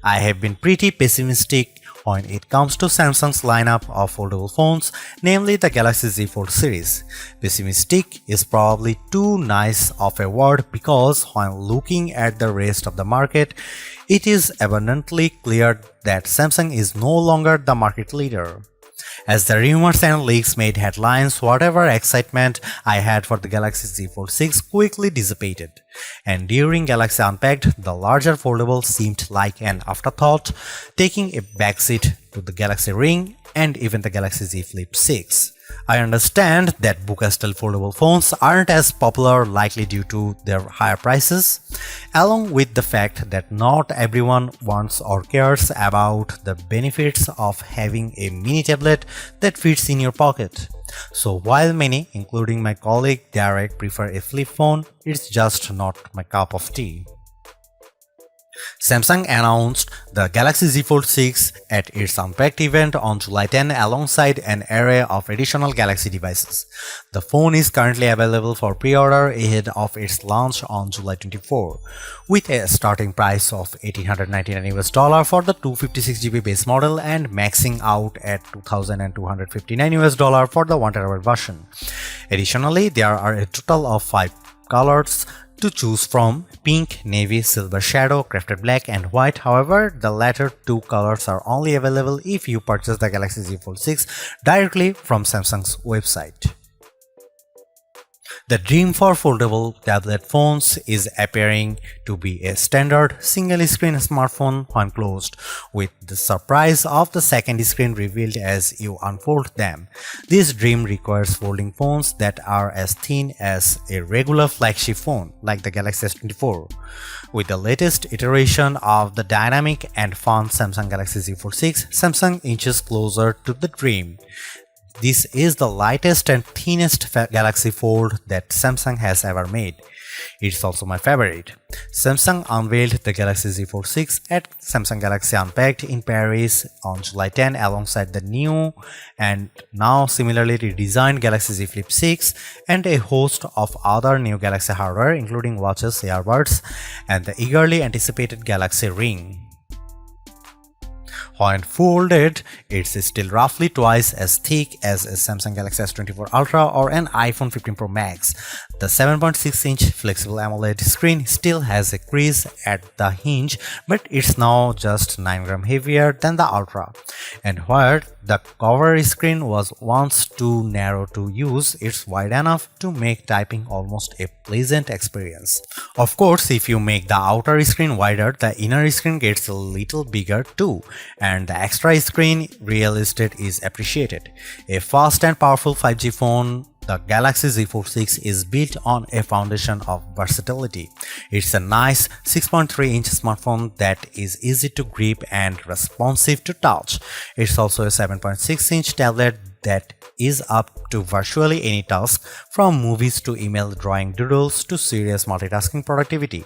I have been pretty pessimistic when it comes to Samsung's lineup of foldable phones, namely the Galaxy Z Fold series. Pessimistic is probably too nice of a word because when looking at the rest of the market, it is abundantly clear that Samsung is no longer the market leader. As the rumors and leaks made headlines, whatever excitement I had for the Galaxy Z Fold 6 quickly dissipated. And during Galaxy Unpacked, the larger foldable seemed like an afterthought, taking a backseat to the Galaxy Ring and even the Galaxy Z Flip 6. I understand that Buca-style foldable phones aren't as popular, likely due to their higher prices, along with the fact that not everyone wants or cares about the benefits of having a mini tablet that fits in your pocket. So while many, including my colleague Derek, prefer a flip phone, it's just not my cup of tea. Samsung announced the Galaxy Z Fold 6 at its Unpacked event on July 10 alongside an array of additional Galaxy devices. The phone is currently available for pre-order ahead of its launch on July 24, with a starting price of $1,899 for the 256GB base model and maxing out at $2,259 for the 1TB version. Additionally, there are a total of 5 colors to choose from: pink, navy, silver shadow, crafted black, and white. However, the latter two colors are only available if you purchase the Galaxy Z Fold 6 directly from Samsung's website. The dream for foldable tablet phones is appearing to be a standard single-screen smartphone when closed, with the surprise of the second screen revealed as you unfold them. This dream requires folding phones that are as thin as a regular flagship phone, like the Galaxy S24. With the latest iteration of the dynamic and fun Samsung Galaxy Z Fold 6, Samsung inches closer to the dream. This is the lightest and thinnest Galaxy Fold that Samsung has ever made. It's also my favorite. Samsung unveiled the Galaxy Z Fold 6 at Samsung Galaxy Unpacked in Paris on July 10 alongside the new and now similarly redesigned Galaxy Z Flip 6 and a host of other new Galaxy hardware including watches, earbuds, and the eagerly anticipated Galaxy Ring. When folded, it's still roughly twice as thick as a Samsung Galaxy S24 Ultra or an iPhone 15 Pro Max. The 7.6-inch flexible AMOLED screen still has a crease at the hinge, but it's now just 9 grams heavier than the Ultra. And where the cover screen was once too narrow to use, it's wide enough to make typing almost a pleasant experience. Of course, if you make the outer screen wider, the inner screen gets a little bigger too, and the extra screen real estate is appreciated. A fast and powerful 5G phone, the Galaxy Z Fold 6 is built on a foundation of versatility. It's a nice 6.3-inch smartphone that is easy to grip and responsive to touch. It's also a 7.6-inch tablet that is up to virtually any task, from movies to email, drawing doodles to serious multitasking productivity.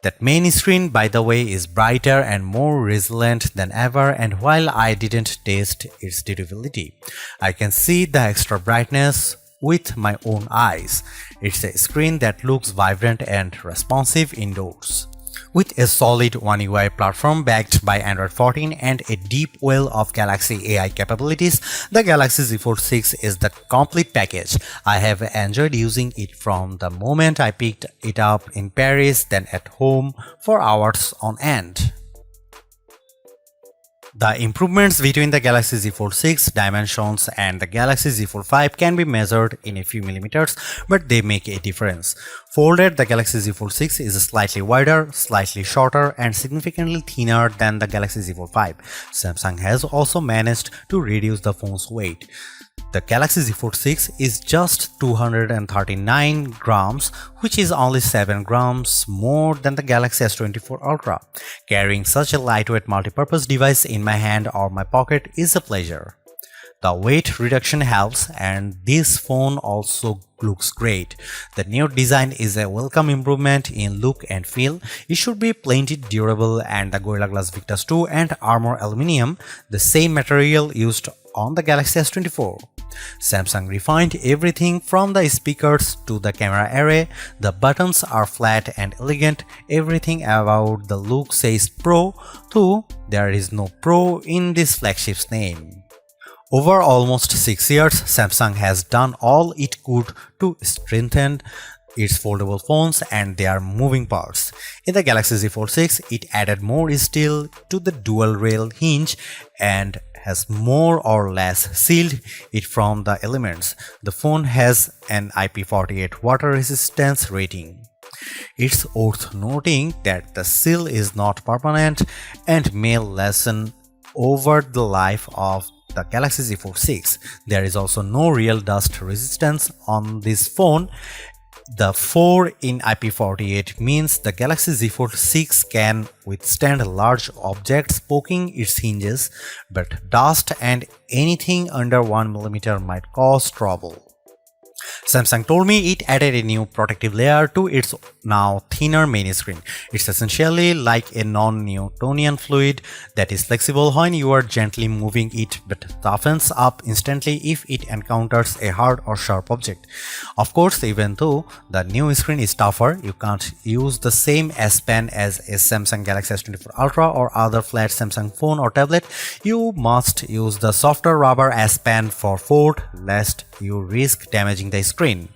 That main screen, by the way, is brighter and more resilient than ever, and while I didn't test its durability, I can see the extra brightness with my own eyes. It's a screen that looks vibrant and responsive indoors. With a solid One UI platform backed by Android 14 and a deep well of Galaxy AI capabilities, the Galaxy Z Fold 6 is the complete package. I have enjoyed using it from the moment I picked it up in Paris, then at home for hours on end. The improvements between the Galaxy Z Fold 6 dimensions and the Galaxy Z Fold 5 can be measured in a few millimeters, but they make a difference. Folded, the Galaxy Z Fold 6 is slightly wider, slightly shorter, and significantly thinner than the Galaxy Z Fold 5. Samsung has also managed to reduce the phone's weight. The Galaxy Z Fold 6 is just 239 grams, which is only 7 grams more than the Galaxy S24 Ultra. Carrying such a lightweight multi-purpose device in my hand or my pocket is a pleasure. The weight reduction helps, and this phone also looks great. The new design is a welcome improvement in look and feel. It should be plenty durable, and the Gorilla Glass Victus 2 and Armor Aluminium, the same material used on the Galaxy S24. Samsung refined everything from the speakers to the camera array. The buttons are flat and elegant. Everything about the look says Pro, though there is no Pro in this flagship's name. Over almost 6 years, Samsung has done all it could to strengthen its foldable phones and their moving parts. In the Galaxy Z Fold 6, it added more steel to the dual rail hinge and has more or less sealed it from the elements. The phone has an IP48 water resistance rating. It's worth noting that the seal is not permanent and may lessen over the life of the Galaxy Z Fold 6. There is also no real dust resistance on this phone. The 4 in IP48 means the Galaxy Z Fold 6 can withstand large objects poking its hinges, but dust and anything under 1 mm might cause trouble. Samsung told me it added a new protective layer to its now thinner main screen. It's essentially like a non-Newtonian fluid that is flexible when you are gently moving it but toughens up instantly if it encounters a hard or sharp object. Of course, even though the new screen is tougher, you can't use the same S Pen as a Samsung Galaxy S24 Ultra or other flat Samsung phone or tablet. You must use the softer rubber S Pen for Fold, lest you risk damaging the screen.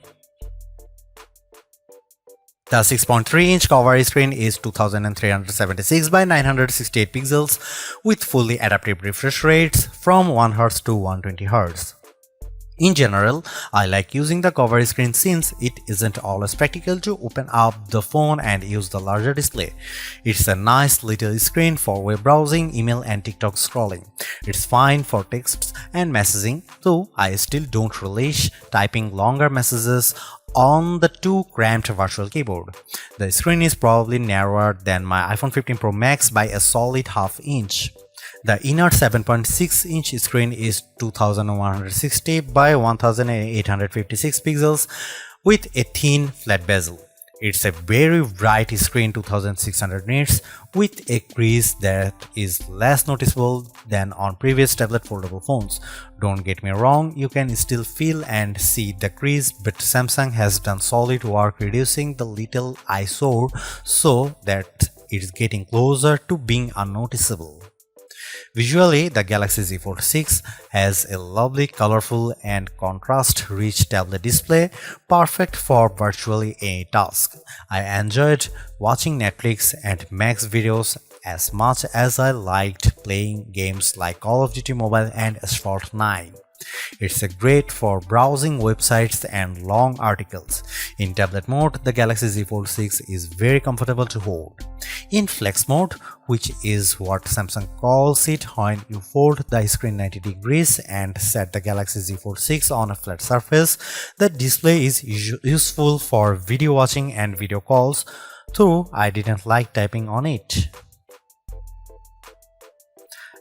The 6.3-inch cover screen is 2376 by 968 pixels with fully adaptive refresh rates from 1Hz to 120Hz. In general, I like using the cover screen since it isn't always practical to open up the phone and use the larger display. It's a nice little screen for web browsing, email and TikTok scrolling. It's fine for texts and messaging, though I still don't relish typing longer messages on the too cramped virtual keyboard. The screen is probably narrower than my iPhone 15 Pro Max by a solid half inch. The inner 7.6-inch screen is 2160 by 1856 pixels with a thin flat bezel. It's a very bright screen, 2600 nits, with a crease that is less noticeable than on previous tablet foldable phones. Don't get me wrong, you can still feel and see the crease, but Samsung has done solid work reducing the little eyesore so that it's getting closer to being unnoticeable. Visually, the Galaxy Z Fold 6 has a lovely, colorful and contrast-rich tablet display, perfect for virtually any task. I enjoyed watching Netflix and Max videos as much as I liked playing games like Call of Duty Mobile and Asphalt 9. It's great for browsing websites and long articles. In tablet mode, the Galaxy Z Fold 6 is very comfortable to hold. In flex mode, which is what Samsung calls it when you fold the screen 90 degrees and set the Galaxy Z Fold 6 on a flat surface, the display is useful for video watching and video calls, though I didn't like typing on it.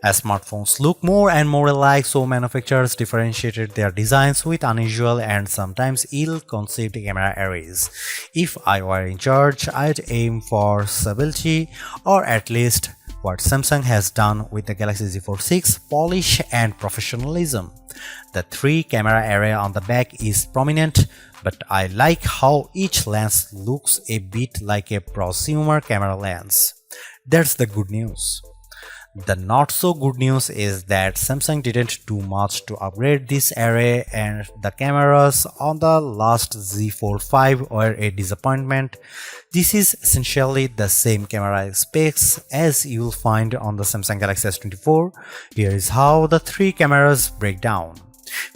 As smartphones look more and more alike, so manufacturers differentiated their designs with unusual and sometimes ill-conceived camera arrays. If I were in charge, I'd aim for stability, or at least what Samsung has done with the Galaxy Z Fold 6, polish and professionalism. The 3-camera array on the back is prominent, but I like how each lens looks a bit like a prosumer camera lens. That's the good news. The not so good news is that Samsung didn't do much to upgrade this array, and the cameras on the last Z Fold 5 were a disappointment. This is essentially the same camera specs as you'll find on the Samsung Galaxy S24. Here is how the 3 cameras break down.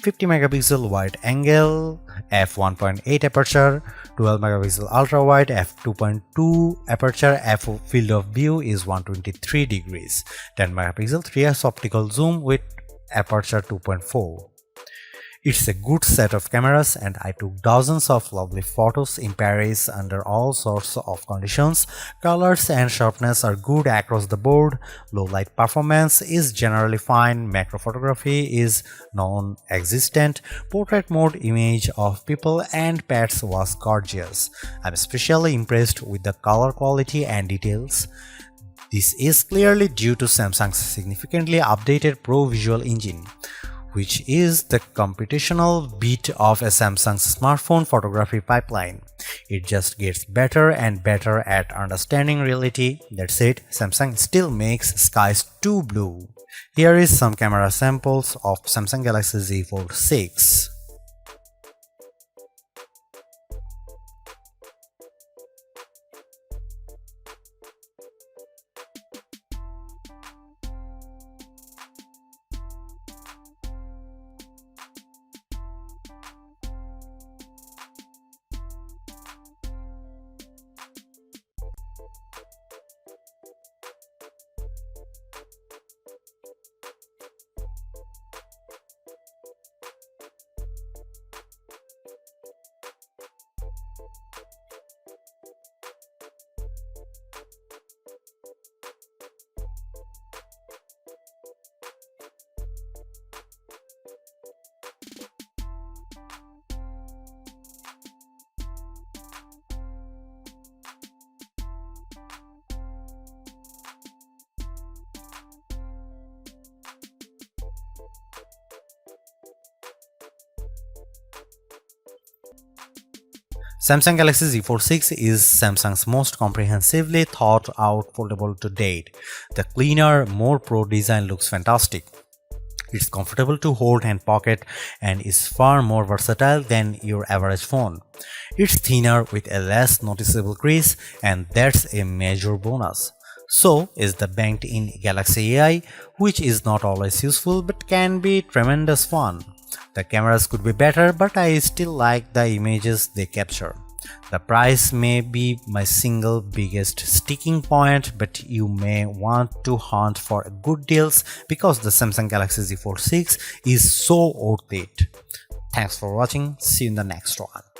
50 megapixel wide angle, f1.8 aperture, 12 megapixel ultra wide, f2.2 aperture, field of view is 123 degrees, 10 megapixel 3x optical zoom with aperture 2.4. It's a good set of cameras and I took dozens of lovely photos in Paris under all sorts of conditions. Colors and sharpness are good across the board, low light performance is generally fine, macro photography is non-existent, portrait mode image of people and pets was gorgeous. I'm especially impressed with the color quality and details. This is clearly due to Samsung's significantly updated Pro Visual Engine, which is the computational bit of a Samsung's smartphone photography pipeline. It just gets better and better at understanding reality. That said, Samsung still makes skies too blue. Here is some camera samples of Samsung Galaxy Z Fold 6. Samsung Galaxy Z Fold 6 is Samsung's most comprehensively thought out foldable to date. The cleaner, more pro design looks fantastic. It's comfortable to hold and pocket and is far more versatile than your average phone. It's thinner with a less noticeable crease, and that's a major bonus. So is the banked-in Galaxy AI, which is not always useful but can be tremendous fun. The cameras could be better, but I still like the images they capture. The price may be my single biggest sticking point, but you may want to hunt for good deals because the Samsung Galaxy Z Fold 6 is so worth it. Thanks for watching. See you in the next one.